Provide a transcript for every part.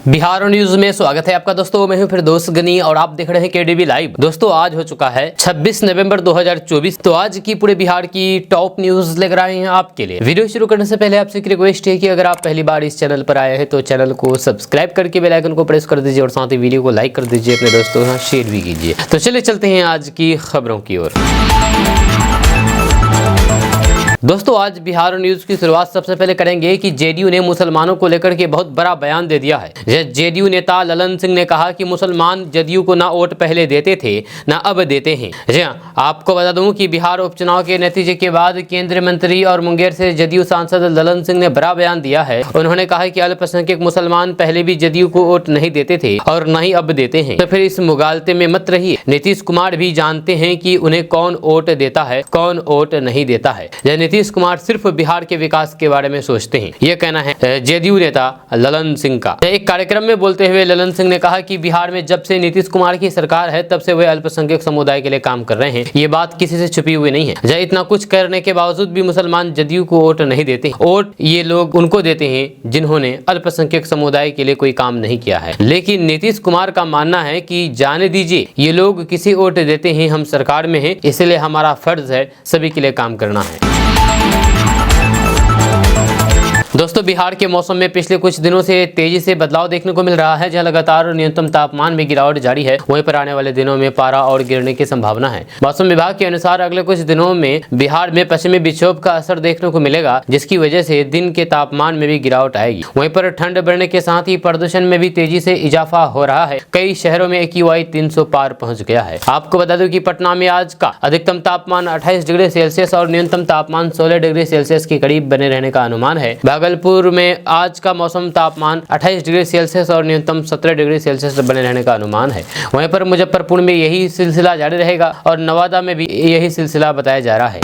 Bihar news में स्वागत है आपका दोस्तों। मैं हूं फिर दोस्त गनी और आप देख रहे हैं केडीबी लाइव। दोस्तों आज हो चुका है 26 नवंबर 2024। तो आज की पूरे बिहार की टॉप न्यूज लेकर आए हैं आपके लिए। वीडियो शुरू करने से पहले आपसे एक रिक्वेस्ट है कि अगर आप पहली बार इस चैनल पर आए हैं तो चैनल को सब्सक्राइब करके बेल आइकन को प्रेस कर दीजिए और साथ ही वीडियो को लाइक कर दीजिए, अपने दोस्तों के साथ शेयर भी कीजिए। तो चलिए चलते हैं आज की खबरों की ओर। दोस्तों आज बिहार न्यूज की शुरुआत सबसे पहले करेंगे कि जेडीयू ने मुसलमानों को लेकर के बहुत बड़ा बयान दे दिया है। जेडीयू नेता ललन सिंह ने कहा कि मुसलमान जदयू को ना वोट पहले देते थे ना अब देते हैं। जी हाँ, आपको बता दूं कि बिहार उपचुनाव के नतीजे के बाद केंद्रीय मंत्री और मुंगेर से जदयू सांसद ललन सिंह ने बड़ा बयान दिया है। उन्होंने कहा कि अल्पसंख्यक मुसलमान पहले भी जदयू को वोट नहीं देते थे और न ही अब देते हैं, तो फिर इस मुगालते में मत रहिए। नीतीश कुमार भी जानते हैं कि उन्हें कौन वोट देता है कौन वोट नहीं देता है। नीतीश कुमार सिर्फ बिहार के विकास के बारे में सोचते हैं, यह कहना है जेडीयू नेता ललन सिंह का। एक कार्यक्रम में बोलते हुए ललन सिंह ने कहा कि बिहार में जब से नीतीश कुमार की सरकार है तब से वे अल्पसंख्यक समुदाय के लिए काम कर रहे हैं। ये बात किसी से छुपी हुई नहीं है। इतना कुछ करने के बावजूद भी मुसलमान जदयू को वोट नहीं देते। वोट ये लोग उनको देते हैं जिन्होंने अल्पसंख्यक समुदाय के लिए कोई काम नहीं किया है। लेकिन नीतीश कुमार का मानना है कि जाने दीजिए, ये लोग किसी वोट देते हैं, हम सरकार में हैं, इसलिए हमारा फर्ज है सभी के लिए काम करना है। दोस्तों बिहार के मौसम में पिछले कुछ दिनों से तेजी से बदलाव देखने को मिल रहा है। जहां लगातार न्यूनतम तापमान में गिरावट जारी है, वहीं पर आने वाले दिनों में पारा और गिरने की संभावना है। मौसम विभाग के अनुसार अगले कुछ दिनों में बिहार में पश्चिमी विक्षोभ का असर देखने को मिलेगा, जिसकी वजह से दिन के तापमान में भी गिरावट आएगी। वहीं पर ठंड बढ़ने के साथ ही प्रदूषण में भी तेजी से इजाफा हो रहा है। कई शहरों में AQI 300 पार पहुँच गया है। आपको बता दूं कि पटना में आज का अधिकतम तापमान 28 डिग्री सेल्सियस और न्यूनतम तापमान 16 डिग्री सेल्सियस के करीब बने रहने का अनुमान है। भागलपुर में आज का मौसम तापमान 28 डिग्री सेल्सियस और न्यूनतम 17 डिग्री सेल्सियस बने रहने का अनुमान है। वहीं पर मुजफ्फरपुर में यही सिलसिला जारी रहेगा और नवादा में भी यही सिलसिला बताया जा रहा है।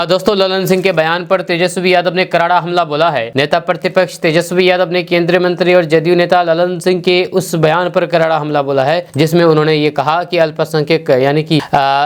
दोस्तों ललन सिंह के बयान पर तेजस्वी यादव ने करारा हमला बोला है। नेता प्रतिपक्ष तेजस्वी यादव ने केंद्रीय मंत्री और जदयू नेता ललन सिंह के उस बयान पर करारा हमला बोला है, जिसमें उन्होंने ये कहा कि अल्पसंख्यक यानी कि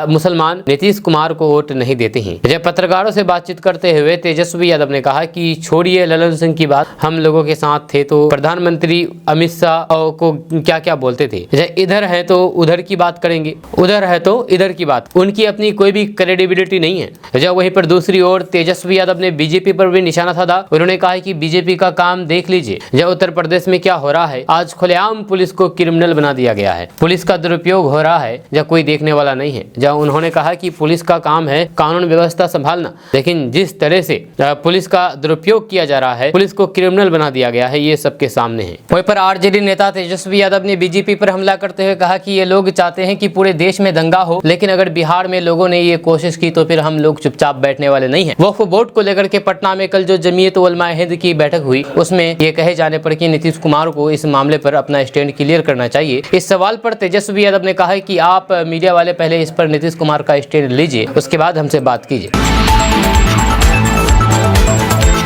मुसलमान नीतीश कुमार को वोट नहीं देते हैं। जब पत्रकारों से बातचीत करते हुए तेजस्वी यादव ने कहा कि छोड़िए ललन सिंह की बात, हम लोगों के साथ थे तो प्रधानमंत्री अमित शाह को क्या क्या बोलते थे। इधर है तो उधर की बात करेंगे, उधर है तो इधर की बात, उनकी अपनी कोई भी क्रेडिबिलिटी नहीं है। जब वहीं पर दूसरी ओर तेजस्वी यादव ने बीजेपी पर भी निशाना साधा। उन्होंने कहा कि बीजेपी का काम देख लीजिए, जब उत्तर प्रदेश में क्या हो रहा है। आज खुलेआम पुलिस को क्रिमिनल बना दिया गया है, पुलिस का दुरुपयोग हो रहा है, जब कोई देखने वाला नहीं है। जब उन्होंने कहा कि पुलिस का काम है कानून व्यवस्था संभालना, लेकिन जिस तरह से पुलिस का दुरुपयोग किया जा रहा है, पुलिस को क्रिमिनल बना दिया गया है, ये सबके सामने है। वहीं पर आरजेडी नेता तेजस्वी यादव ने बीजेपी पर हमला करते हुए कहा कि ये लोग चाहते हैं कि पूरे देश में दंगा हो, लेकिन अगर बिहार में लोगों ने ये कोशिश की तो फिर हम लोग चुपचाप बैठने वाले नहीं है। वक्फ बोर्ड को लेकर के पटना में कल जो जमीयत उलमा हिंद की बैठक हुई, उसमें ये कहे जाने पर कि नीतीश कुमार को इस मामले पर अपना स्टैंड क्लियर करना चाहिए। इस सवाल पर तेजस्वी यादव ने कहा कि आप मीडिया वाले पहले इस पर नीतीश कुमार का स्टैंड लीजिए, उसके बाद हमसे बात कीजिए।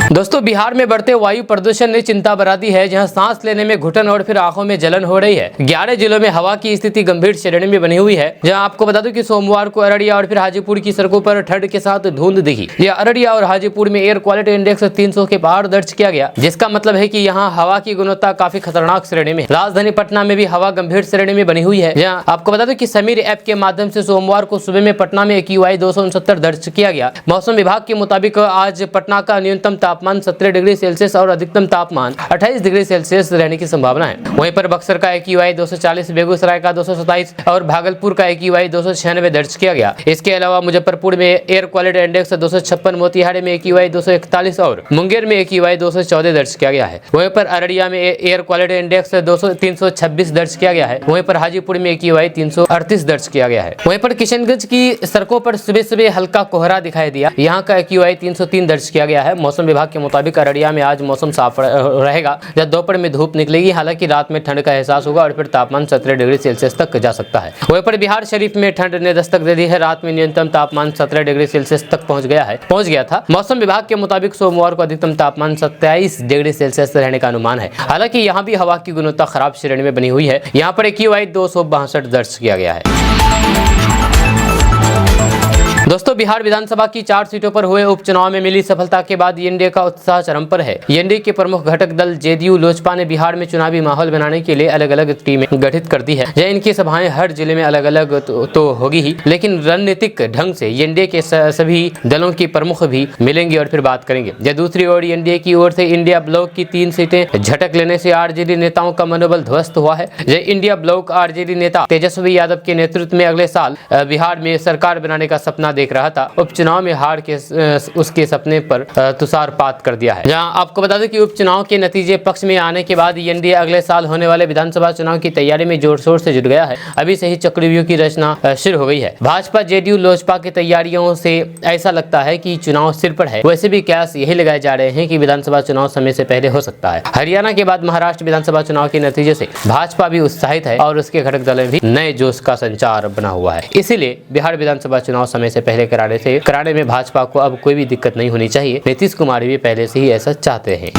दोस्तों बिहार में बढ़ते वायु प्रदूषण ने चिंता बढ़ा दी है, जहां सांस लेने में घुटन और फिर आंखों में जलन हो रही है। 11 जिलों में हवा की स्थिति गंभीर श्रेणी में बनी हुई है। जहां आपको बता दूं कि सोमवार को अररिया और फिर हाजीपुर की सड़कों पर ठंड के साथ धुंध दिखी। यह अररिया और हाजीपुर में एयर क्वालिटी इंडेक्स 300 के पार दर्ज किया गया, जिसका मतलब है कि यहाँ हवा की गुणवत्ता काफी खतरनाक श्रेणी में। राजधानी पटना में भी हवा गंभीर श्रेणी में बनी हुई है। जहाँ आपको बता दूं कि समीर ऐप के माध्यम से सोमवार को सुबह में पटना में AQI 269 दर्ज किया गया। मौसम विभाग के मुताबिक आज पटना का न्यूनतम तापमान 17 डिग्री सेल्सियस और अधिकतम तापमान 28 डिग्री सेल्सियस रहने की संभावना है। वहीं पर बक्सर का AQI 240, बेगूसराय का 227 और भागलपुर का AQI 296 दर्ज किया गया। इसके अलावा मुजफ्फरपुर में एयर क्वालिटी इंडेक्स 256, मोतिहारी में AQI 241 और मुंगेर में AQI 214 दर्ज किया गया है। वहीं पर अररिया में एयर क्वालिटी इंडेक्स 326 दर्ज किया गया है। वहीं पर हाजीपुर में AQI 338 दर्ज किया गया है। वहीं पर किशनगंज की सड़कों पर सुबह सुबह हल्का कोहरा दिखाई दिया, यहाँ का AQI 303 दर्ज किया गया है। मौसम विभाग के मुताबिक अररिया में आज मौसम साफ रहेगा, जब दोपहर में धूप निकलेगी, हालांकि रात में ठंड का एहसास होगा और फिर तापमान 17 डिग्री सेल्सियस तक जा सकता है। वहीं पर बिहार शरीफ में ठंड ने दस्तक दे दी है। रात में न्यूनतम तापमान 17 डिग्री सेल्सियस तक पहुंच गया था। मौसम विभाग के मुताबिक सोमवार को अधिकतम तापमान 27 डिग्री सेल्सियस रहने का अनुमान है। हालांकि यहाँ भी हवा की गुणवत्ता खराब श्रेणी में बनी हुई है। यहाँ पर AQI 262 दर्ज किया गया है। दोस्तों, बिहार विधानसभा की 4 सीटों पर हुए उपचुनाव में मिली सफलता के बाद एनडीए का उत्साह चरम पर है। एनडीए के प्रमुख घटक दल जेडीयू लोजपा ने बिहार में चुनावी माहौल बनाने के लिए अलग अलग टीमें गठित कर दी है। यह इनकी सभाएं हर जिले में अलग अलग तो होगी ही, लेकिन रणनीतिक ढंग से एनडीए के सभी दलों की प्रमुख भी मिलेंगे और फिर बात करेंगे। जब दूसरी ओर एनडीए की ओर से इंडिया ब्लॉक की 3 सीटें झटक लेने से आरजेडी नेताओं का मनोबल ध्वस्त हुआ है। जब इंडिया ब्लॉक आरजेडी नेता तेजस्वी यादव के नेतृत्व में अगले साल बिहार में सरकार बनाने का सपना देख रहा था, उपचुनाव में हार के उसके सपने पर तुषारपात कर दिया है। जहां आपको बता दें कि उपचुनाव के नतीजे पक्ष में आने के बाद एनडीए अगले साल होने वाले विधानसभा चुनाव की तैयारी में जोर शोर से जुट गया है। अभी से ही चक्रव्यूह की रचना शुरू हो गई है। भाजपा जेडीयू लोजपा की तैयारियों से ऐसा लगता है कि चुनाव सिर पर है। वैसे भी कयास यही लगाए जा रहे हैं कि विधानसभा चुनाव समय से पहले हो सकता है। हरियाणा के बाद महाराष्ट्र विधानसभा चुनाव के नतीजे से भाजपा भी उत्साहित है और उसके घटक दल भी नए जोश का संचार बना हुआ है। इसीलिए बिहार विधानसभा चुनाव समय से पहले कराने में भाजपा को अब कोई भी दिक्कत नहीं होनी चाहिए। नीतीश कुमार भी पहले से ही ऐसा चाहते हैं।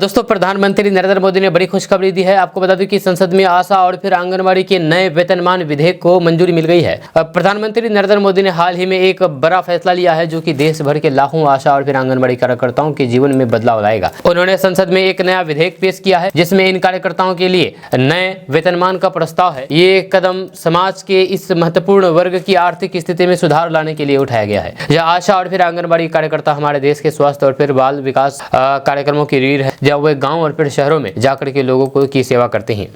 दोस्तों, प्रधानमंत्री नरेंद्र मोदी ने बड़ी खुशखबरी दी है। आपको बता दूं कि संसद में आशा और फिर आंगनबाड़ी के नए वेतनमान विधेयक को मंजूरी मिल गई है। प्रधानमंत्री नरेंद्र मोदी ने हाल ही में एक बड़ा फैसला लिया है जो कि देश भर के लाखों आशा और फिर आंगनबाड़ी कार्यकर्ताओं के जीवन में बदलाव लाएगा। उन्होंने संसद में एक नया विधेयक पेश किया है जिसमें इन कार्यकर्ताओं के लिए नए वेतनमान का प्रस्ताव है। ये कदम समाज के इस महत्वपूर्ण वर्ग की आर्थिक स्थिति में सुधार लाने के लिए उठाया गया है। यह आशा और फिर आंगनबाड़ी कार्यकर्ता हमारे देश के स्वास्थ्य और फिर बाल विकास कार्यक्रमों की रीढ़ है, जब वे गांव और फिर शहरों में जाकर के लोगों की सेवा करते हैं।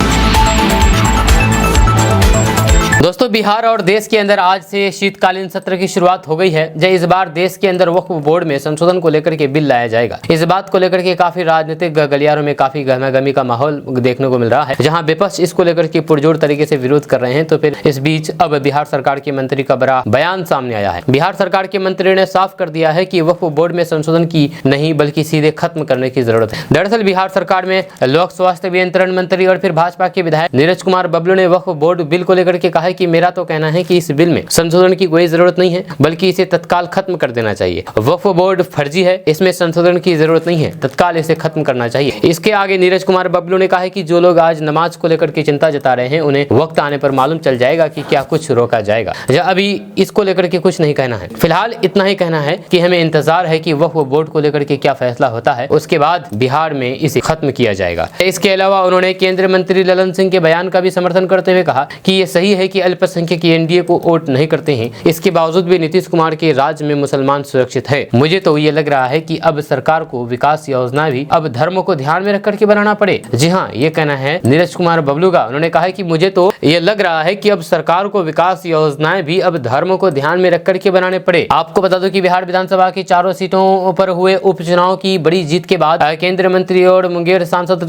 दोस्तों, बिहार और देश के अंदर आज से शीतकालीन सत्र की शुरुआत हो गई है। जब इस बार देश के अंदर वक्फ बोर्ड में संशोधन को लेकर के बिल लाया जाएगा। इस बात को लेकर के काफी राजनीतिक गलियारों में काफी गहमागमी का माहौल देखने को मिल रहा है, जहां विपक्ष इसको लेकर के पुरजोर तरीके से विरोध कर रहे हैं। तो फिर इस बीच अब बिहार सरकार के मंत्री का बड़ा बयान सामने आया है। बिहार सरकार के मंत्री ने साफ कर दिया है कि वक्फ बोर्ड में संशोधन की नहीं बल्कि सीधे खत्म करने की जरूरत है। दरअसल बिहार सरकार में लोक स्वास्थ्य अभियंत्रण मंत्री और फिर भाजपा के विधायक नीरज कुमार बबलू ने वक्फ बोर्ड बिल को लेकर के कहा है कि मेरा तो कहना है कि इस बिल में संशोधन की कोई जरूरत नहीं है, बल्कि इसे तत्काल खत्म कर देना चाहिए। वक्फ बोर्ड फर्जी है, इसमें संशोधन की जरूरत नहीं है, तत्काल इसे खत्म करना चाहिए। इसके आगे नीरज कुमार बबलू ने कहा है कि जो लोग आज नमाज को लेकर के चिंता जता रहे हैं, उन्हें वक्त आने पर मालूम चल जाएगा कि क्या कुछ रोका जाएगा। अभी इसको लेकर के कुछ नहीं कहना है, फिलहाल इतना ही कहना है कि हमें इंतजार है कि वक्फ बोर्ड को लेकर के क्या फैसला होता है, उसके बाद बिहार में इसे खत्म किया जाएगा। इसके अलावा उन्होंने केंद्रीय मंत्री ललन सिंह के बयान का भी समर्थन करते हुए कहा कि यह सही है कि अल्पसंख्यक एनडीए को वोट नहीं करते हैं, इसके बावजूद भी नीतीश कुमार के राज्य में मुसलमान सुरक्षित है। मुझे तो ये लग रहा है कि अब सरकार को विकास योजना भी अब धर्म को ध्यान में रख करके बनाना पड़े। जी हाँ, ये कहना है नीरज कुमार बबलू का। उन्होंने कहा है कि मुझे तो ये लग रहा है कि अब सरकार को विकास योजनाएं भी अब धर्म को ध्यान में रख करके बनाने पड़े। आपको बता दो कि बिहार विधानसभा की 4 सीटों पर हुए उपचुनाव की बड़ी जीत के बाद केंद्रीय मंत्री और मुंगेर सांसद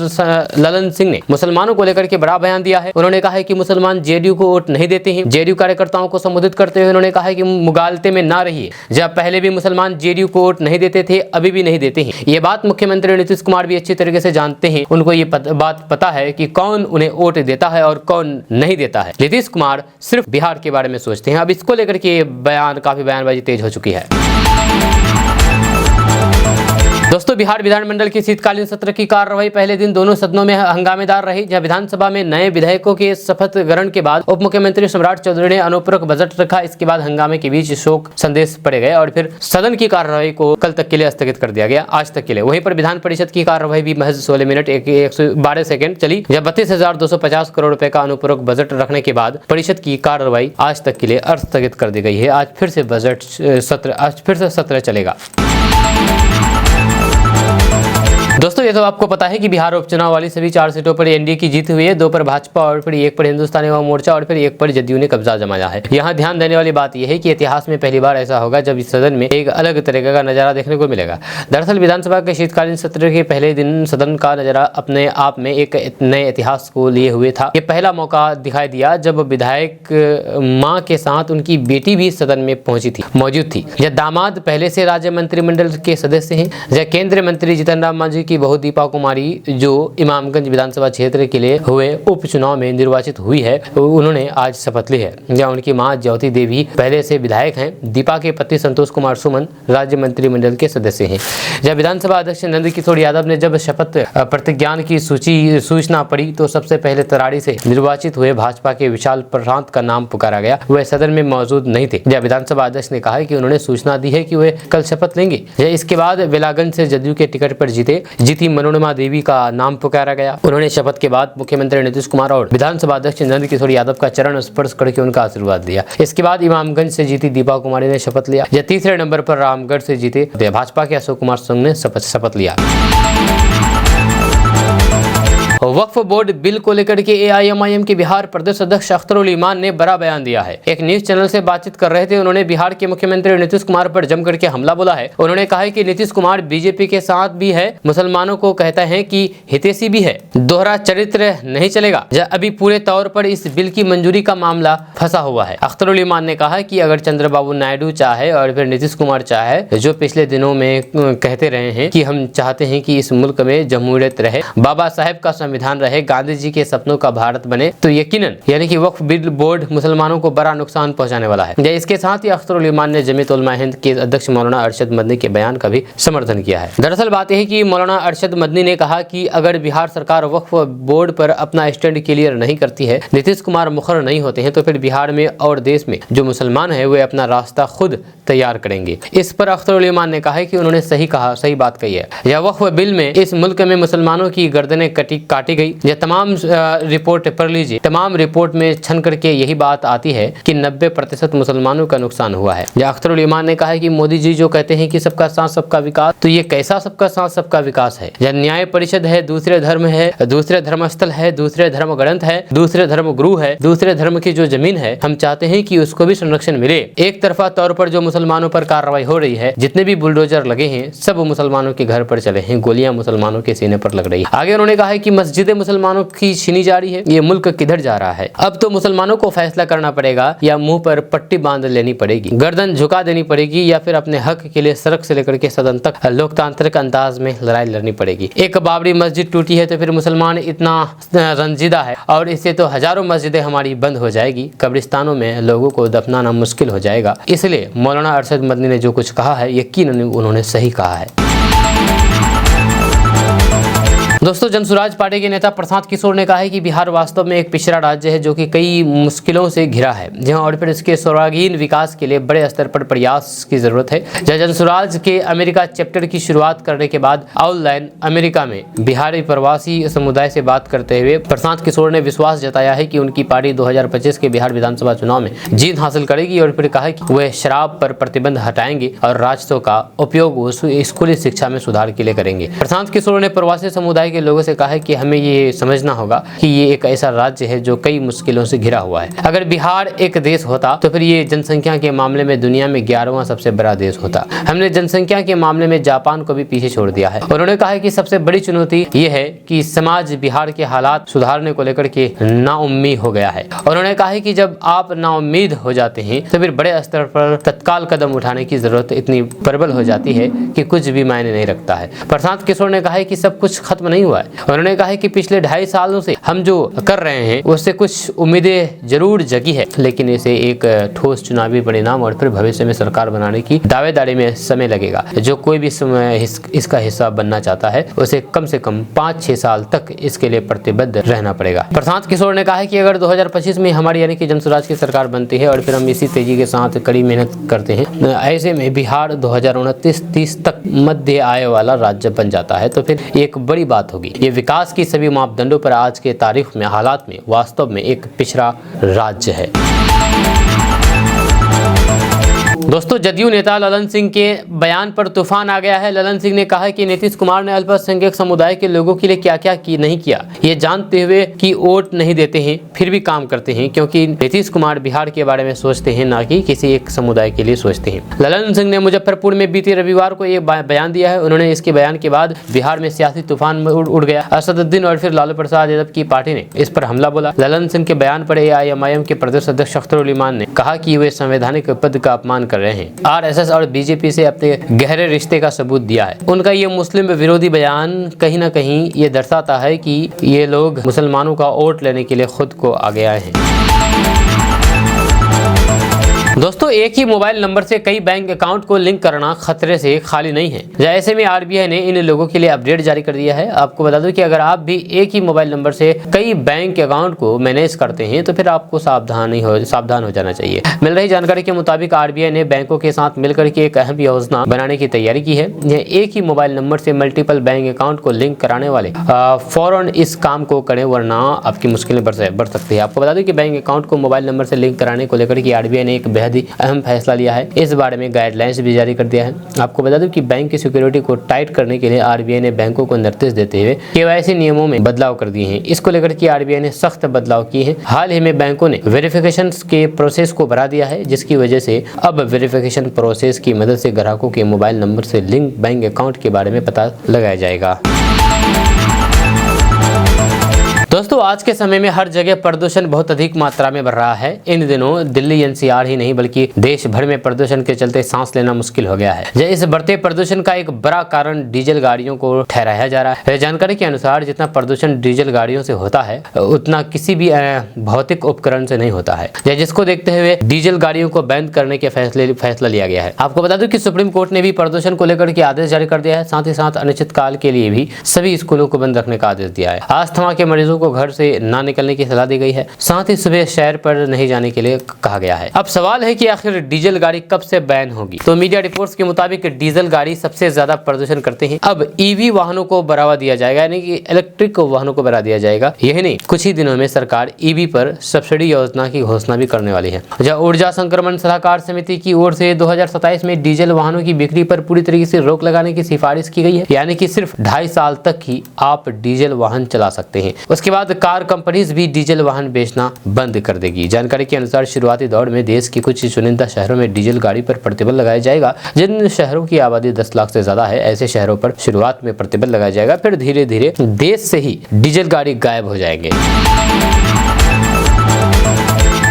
ललन सिंह ने मुसलमानों को लेकर के बड़ा बयान दिया है। उन्होंने कहा है कि मुसलमान जेडीयू को वोट नहीं देते हैं। जेडीयू कार्यकर्ताओं को संबोधित करते हुए उन्होंने कहा है कि मुगालते में ना रहिए। जब पहले भी मुसलमान जेडीयू को वोट नहीं देते थे, अभी भी नहीं देते हैं। ये बात मुख्यमंत्री नीतीश कुमार भी अच्छी तरीके से जानते हैं। उनको ये बात पता है कि कौन उन्हें वोट देता है और कौन नहीं देता है। नीतीश कुमार सिर्फ बिहार के बारे में सोचते हैं। अब इसको लेकर के काफी बयानबाजी तेज हो चुकी है। दोस्तों, बिहार विधानमंडल की शीतकालीन सत्र की कार्रवाई पहले दिन दोनों सदनों में हंगामेदार रही। जहां विधानसभा में नए विधेयकों के शपथ ग्रहण के बाद उप मुख्यमंत्री सम्राट चौधरी ने अनुपूरक बजट रखा। इसके बाद हंगामे के बीच शोक संदेश पड़े गए और फिर सदन की कार्रवाई को कल तक के लिए स्थगित कर दिया गया, आज तक के लिए। वहीं पर विधान परिषद की कार्रवाई भी महज 16 मिनट 112 सेकंड चली। जब 32,250 करोड़ रुपए का अनुपूरक बजट रखने के बाद परिषद की कार्रवाई आज तक के लिए स्थगित कर दी गई है। आज फिर से सत्र चलेगा। दोस्तों, ये तो आपको पता है कि बिहार उपचुनाव वाली सभी 4 सीटों पर एनडीए की जीत हुई है। 2 पर भाजपा और फिर 1 पर हिंदुस्तानी अवाम मोर्चा और फिर 1 पर जदयू ने कब्जा जमाया है। यहाँ ध्यान देने वाली बात यह है कि इतिहास में पहली बार ऐसा होगा जब इस सदन में एक अलग तरीके का नजारा देखने को मिलेगा। दरअसल विधानसभा के शीतकालीन सत्र के पहले दिन सदन का नजारा अपने आप में एक नए इतिहास को लिए हुए था। ये पहला मौका दिखाई दिया जब विधायक मां के साथ उनकी बेटी भी सदन में मौजूद थी। यह दामाद पहले से राज्य मंत्रिमंडल के सदस्य हैं। केंद्रीय मंत्री जीतन राम मांझी की बहू दीपा कुमारी जो इमामगंज विधानसभा क्षेत्र के लिए हुए उपचुनाव में निर्वाचित हुई है, उन्होंने आज शपथ ली है। जहाँ उनकी मां ज्योति देवी पहले से विधायक हैं। दीपा के पति संतोष कुमार सुमन राज्य मंत्रिमंडल के सदस्य हैं। जब विधानसभा अध्यक्ष नंदकिशोर यादव ने जब शपथ प्रतिज्ञान की सूचना पड़ी तो सबसे पहले तराड़ी से निर्वाचित हुए भाजपा के विशाल प्रशांत का नाम पुकारा गया। वह सदन में मौजूद नहीं थे। जब विधानसभा अध्यक्ष ने कहा कि उन्होंने सूचना दी है कि वे कल शपथ लेंगे। इसके बाद बेलागंज से जदयू के टिकट पर जीती मनोरमा देवी का नाम पुकारा गया। उन्होंने शपथ के बाद मुख्यमंत्री नीतीश कुमार और विधानसभा अध्यक्ष नंदकिशोर यादव का चरण स्पर्श करके उनका आशीर्वाद दिया। इसके बाद इमामगंज से जीती दीपा कुमारी ने शपथ लिया। तीसरे नंबर पर रामगढ़ से जीते भाजपा के अशोक कुमार सिंह ने शपथ लिया। वक्फ बोर्ड बिल को लेकर के AIMIM के बिहार प्रदेश अध्यक्ष अख्तरुल ईमान ने बड़ा बयान दिया है। एक न्यूज चैनल से बातचीत कर रहे थे। उन्होंने बिहार के मुख्यमंत्री नीतीश कुमार पर जम करके हमला बोला है। उन्होंने कहा है कि नीतीश कुमार बीजेपी के साथ भी है, मुसलमानों को कहता है कि हितैषी भी है, दोहरा चरित्र नहीं चलेगा। अभी पूरे तौर पर इस बिल की मंजूरी का मामला फंसा हुआ है। अख्तरुल ईमान ने कहा कि अगर चंद्रबाबू नायडू चाहे और फिर नीतीश कुमार चाहे, जो पिछले दिनों में कहते रहे हैं कि हम चाहते हैं कि इस मुल्क में जमहूरियत रहे, बाबा साहेब का संविधान रहे, गांधी जी के सपनों का भारत बने, तो यकीनन यानी कि वक्फ बिल बोर्ड मुसलमानों को बड़ा नुकसान पहुंचाने वाला है। इसके साथ ही अख्तरुल ईमान ने जमीयत उलमा हिंद के अध्यक्ष मौलाना अरशद मदनी के बयान का भी समर्थन किया है। दरअसल बात यह है कि मौलाना अरशद मदनी ने कहा कि अगर बिहार सरकार वक्फ बोर्ड पर अपना स्टैंड क्लियर नहीं करती है, नीतीश कुमार मुखर नहीं होते हैं, तो फिर बिहार में और देश में जो मुसलमान है वे अपना रास्ता खुद तैयार करेंगे। इस पर अख्तरुल ईमान ने कहा है कि उन्होंने सही बात कही है। यह वक्फ बिल में इस मुल्क में मुसलमानों की गर्दनें काटी गई। यह तमाम रिपोर्ट पढ़ लीजिए। तमाम रिपोर्ट में छन करके यही बात आती है कि 90% मुसलमानों का नुकसान हुआ है। अख्तरुल ईमान ने कहा है कि मोदी जी जो कहते हैं कि सबका साथ सबका विकास, तो ये कैसा सबका साथ सबका विकास है? यह न्याय परिषद है, दूसरे धर्म है, दूसरे धर्मस्थल है, दूसरे धर्म ग्रंथ है, दूसरे धर्म गुरु है, दूसरे धर्म की जो जमीन है, हम चाहते हैं कि उसको भी संरक्षण मिले। एक तरफा तौर पर जो मुसलमानों पर कार्रवाई हो रही है, जितने भी बुलडोजर लगे हैं, सब मुसलमानों के घर पर चले हैं, गोलियां मुसलमानों के सीने पर लग रही है। आगे उन्होंने कहा है कि मस्जिदें मुसलमानों की छीनी जा रही है, ये मुल्क किधर जा रहा है? अब तो मुसलमानों को फैसला करना पड़ेगा, या मुंह पर पट्टी बांध लेनी पड़ेगी, गर्दन झुका देनी पड़ेगी, या फिर अपने हक के लिए सड़क से लेकर के सदन तक लोकतांत्रिक अंदाज में लड़ाई लड़नी पड़ेगी। एक बाबरी मस्जिद टूटी है तो फिर मुसलमान इतना रंजीदा है, और इससे तो हजारों मस्जिदें हमारी बंद हो जाएगी, कब्रिस्तानों में लोगों को दफनाना मुश्किल हो जाएगा। इसलिए मौलाना अरशद मदनी ने जो कुछ कहा है, यकीनन उन्होंने सही कहा है। दोस्तों, जनसुराज पार्टी के नेता प्रशांत किशोर ने कहा है कि बिहार वास्तव में एक पिछड़ा राज्य है जो कि कई मुश्किलों से घिरा है, जहां और फिर इसके सर्वांगीण विकास के लिए बड़े स्तर पर प्रयास की जरूरत है। जनसुराज के अमेरिका चैप्टर की शुरुआत करने के बाद ऑनलाइन अमेरिका में बिहारी प्रवासी समुदाय से बात करते हुए प्रशांत किशोर ने विश्वास जताया है कि उनकी पार्टी 2025 के बिहार विधानसभा चुनाव में जीत हासिल करेगी, और फिर कहा कि वे शराब पर प्रतिबंध हटाएंगे और राजस्व का उपयोग स्कूली शिक्षा में सुधार के लिए करेंगे। प्रशांत किशोर ने प्रवासी समुदाय के लोगों से कहा है कि हमें ये समझना होगा कि ये एक ऐसा राज्य है जो कई मुश्किलों से घिरा हुआ है। अगर बिहार एक देश होता तो फिर ये जनसंख्या के मामले में दुनिया में 11वां सबसे बड़ा देश होता। हमने जनसंख्या के मामले में जापान को भी पीछे छोड़ दिया है। उन्होंने कहा है कि सबसे बड़ी चुनौती ये है कि समाज बिहार के हालात सुधारने को लेकर के नाउम्मीद हो गया है। उन्होंने कहा है कि जब आप नाउम्मीद हो जाते हैं तो फिर बड़े स्तर पर तत्काल कदम उठाने की जरूरत इतनी प्रबल हो जाती है कि कुछ भी मायने नहीं रखता है। प्रशांत किशोर ने कहा है कि सब कुछ खत्म नहीं हुआ है। उन्होंने कहा है कि पिछले 2.5 सालों से हम जो कर रहे हैं उससे कुछ उम्मीदें जरूर जगी है, लेकिन इसे एक ठोस चुनावी परिणाम और फिर भविष्य में सरकार बनाने की दावेदारी में समय लगेगा। जो कोई भी इसका हिस्सा बनना चाहता है उसे कम से कम 5-6 साल तक इसके लिए प्रतिबद्ध रहना पड़ेगा। प्रशांत किशोर ने कहा है कि अगर 2025 में हमारी यानी कि जनसुराज की सरकार बनती है और फिर हम इसी तेजी के साथ कड़ी मेहनत करते हैं, ऐसे में बिहार 2029-30 तक मध्य आय वाला राज्य बन जाता है, तो फिर एक बड़ी बात होगी। ये विकास की सभी मापदंडों पर आज के तारीख में हालात में वास्तव में एक पिछड़ा राज्य है। दोस्तों, जदयू नेता ललन सिंह के बयान पर तूफान आ गया है। ललन सिंह ने कहा कि नीतीश कुमार ने अल्पसंख्यक समुदाय के लोगों के लिए क्या क्या नहीं किया, ये जानते हुए कि वोट नहीं देते हैं फिर भी काम करते हैं, क्योंकि नीतीश कुमार बिहार के बारे में सोचते हैं, ना कि किसी एक समुदाय के लिए सोचते हैं। ललन सिंह ने मुजफ्फरपुर में बीते रविवार को ये बयान दिया है। उन्होंने इसके बयान के बाद बिहार में सियासी तूफान उड़ गया। असदुद्दीन और फिर लालू प्रसाद यादव की पार्टी ने इस पर हमला बोला। ललन सिंह के बयान पर AIMIM के प्रदेश अध्यक्ष अख्तरुल ईमान ने कहा कि वे संवैधानिक पद का अपमान कर कर रहे हैं। आरएसएस और बीजेपी से अपने गहरे रिश्ते का सबूत दिया है। उनका ये मुस्लिम विरोधी बयान कहीं ना कहीं ये दर्शाता है कि ये लोग मुसलमानों का वोट लेने के लिए खुद को आगे आए हैं। दोस्तों, एक ही मोबाइल नंबर से कई बैंक अकाउंट को लिंक करना खतरे से खाली नहीं है। ऐसे में आरबीआई ने इन लोगों के लिए अपडेट जारी कर दिया है। आपको बता दूं कि अगर आप भी एक ही मोबाइल नंबर से कई बैंक अकाउंट को मैनेज करते हैं तो फिर आपको सावधान हो जाना चाहिए। मिल रही जानकारी के मुताबिक आरबीआई ने बैंकों के साथ मिलकर के एक अहम योजना बनाने की तैयारी की है। यह एक ही मोबाइल नंबर से मल्टीपल बैंक अकाउंट को लिंक कराने वाले फौरन इस काम को करें, वरना आपकी मुश्किलें बढ़ सकती है। आपको बता दें कि बैंक अकाउंट को मोबाइल नंबर से लिंक कराने को लेकर के आरबीआई ने एक बेहद ही अहम फैसला लिया है। इस बारे में गाइडलाइंस भी जारी कर दिया है। आपको बता दूं कि बैंक की सिक्योरिटी को टाइट करने के लिए आरबीआई ने बैंकों को निर्देश देते हुए केवाईसी नियमों में बदलाव कर दिए हैं। इसको लेकर के आरबीआई ने सख्त बदलाव किए हैं। हाल ही में बैंकों ने वेरिफिकेशन के प्रोसेस को बढ़ा दिया है, जिसकी वजह से अब वेरिफिकेशन प्रोसेस की मदद से ग्राहकों के मोबाइल नंबर से लिंक बैंक अकाउंट के बारे में पता लगाया जाएगा। दोस्तों, आज के समय में हर जगह प्रदूषण बहुत अधिक मात्रा में बढ़ रहा है। इन दिनों दिल्ली एनसीआर ही नहीं बल्कि देश भर में प्रदूषण के चलते सांस लेना मुश्किल हो गया है। इस बढ़ते प्रदूषण का एक बड़ा कारण डीजल गाड़ियों को ठहराया जा रहा है। जानकारी के अनुसार जितना प्रदूषण डीजल गाड़ियों से होता है उतना किसी भी भौतिक उपकरण से नहीं होता है, जिसको देखते हुए डीजल गाड़ियों को बैन करने के फैसला लिया गया है। आपको बता दूं कि सुप्रीम कोर्ट ने भी प्रदूषण को लेकर के आदेश जारी कर दिया है। साथ ही साथ अनिश्चितकाल के लिए भी सभी स्कूलों को बंद रखने का आदेश दिया है। अस्थमा के मरीजों को घर से ना निकलने की सलाह दी गई है। साथ ही सुबह शहर पर नहीं जाने के लिए कहा गया है। अब सवाल है कि आखिर डीजल गाड़ी कब से बैन होगी। तो मीडिया रिपोर्ट्स के मुताबिक डीजल गाड़ी सबसे ज्यादा प्रदूषण करते हैं। अब ईवी वाहनों को बढ़ावा दिया जाएगा, यानी कि इलेक्ट्रिक वाहनों को बढ़ा दिया जाएगा। यही नहीं, कुछ ही दिनों में सरकार ईवी पर सब्सिडी योजना की घोषणा भी करने वाली है। जहां ऊर्जा संक्रमण सलाहकार समिति की ओर से 2027 में डीजल वाहनों की बिक्री पर पूरी तरीके से रोक लगाने की सिफारिश की गई है, यानी कि सिर्फ 2.5 साल तक ही आप डीजल वाहन चला सकते हैं। उसके बाद कार कंपनीज भी डीजल वाहन बेचना बंद कर देगी। जानकारी के अनुसार शुरुआती दौर में देश की कुछ चुनिंदा शहरों में डीजल गाड़ी पर प्रतिबंध लगाया जाएगा। जिन शहरों की आबादी 10 लाख से ज्यादा है, ऐसे शहरों पर शुरुआत में प्रतिबंध लगाया जाएगा, फिर धीरे धीरे देश से ही डीजल गाड़ी गायब हो जाएंगे।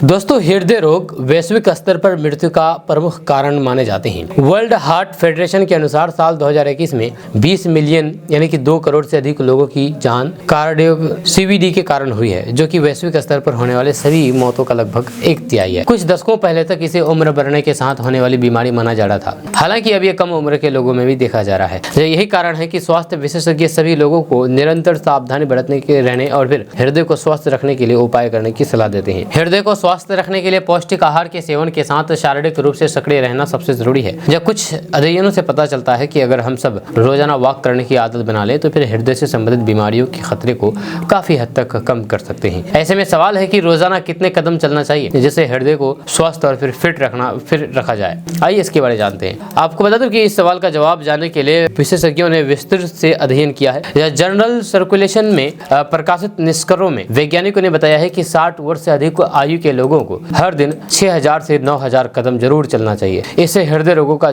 दोस्तों, हृदय रोग वैश्विक स्तर पर मृत्यु का प्रमुख कारण माने जाते हैं। वर्ल्ड हार्ट फेडरेशन के अनुसार साल 2021 में 20 मिलियन यानी कि 2 करोड़ से अधिक लोगों की जान कार्डियो सीवीडी के कारण हुई है, जो कि वैश्विक स्तर पर होने वाले सभी मौतों का लगभग 1/3 है। कुछ दशकों पहले तक इसे उम्र बढ़ने के साथ होने वाली बीमारी माना जा रहा था, हालांकि अब ये कम उम्र के लोगों में भी देखा जा रहा है। यही कारण है कि स्वास्थ्य विशेषज्ञ सभी लोगों को निरंतर सावधानी बरतने के रहने और फिर हृदय को स्वस्थ रखने के लिए उपाय करने की सलाह देते हैं। हृदय को स्वस्थ रखने के लिए पौष्टिक आहार के सेवन के साथ शारीरिक रूप से सक्रिय रहना सबसे जरूरी है। जब कुछ अध्ययनों से पता चलता है कि अगर हम सब रोजाना वॉक करने की आदत बना लें तो फिर हृदय से संबंधित बीमारियों के खतरे को काफी हद तक कम कर सकते हैं। ऐसे में सवाल है कि रोजाना कितने कदम चलना चाहिए जिससे हृदय को स्वस्थ और फिर फिट रखा जाए। आइए इसके बारे में जानते हैं। आपको बता दूं कि इस सवाल का जवाब जानने के लिए विशेषज्ञों ने विस्तृत से अध्ययन किया है। जर्नल सर्कुलेशन में प्रकाशित निष्कर्षों में वैज्ञानिकों ने बताया है कि 60 वर्ष से अधिक आयु के लोगों को हर दिन 6000 से 9000 कदम जरूर चलना चाहिए। इससे हृदय रोगों का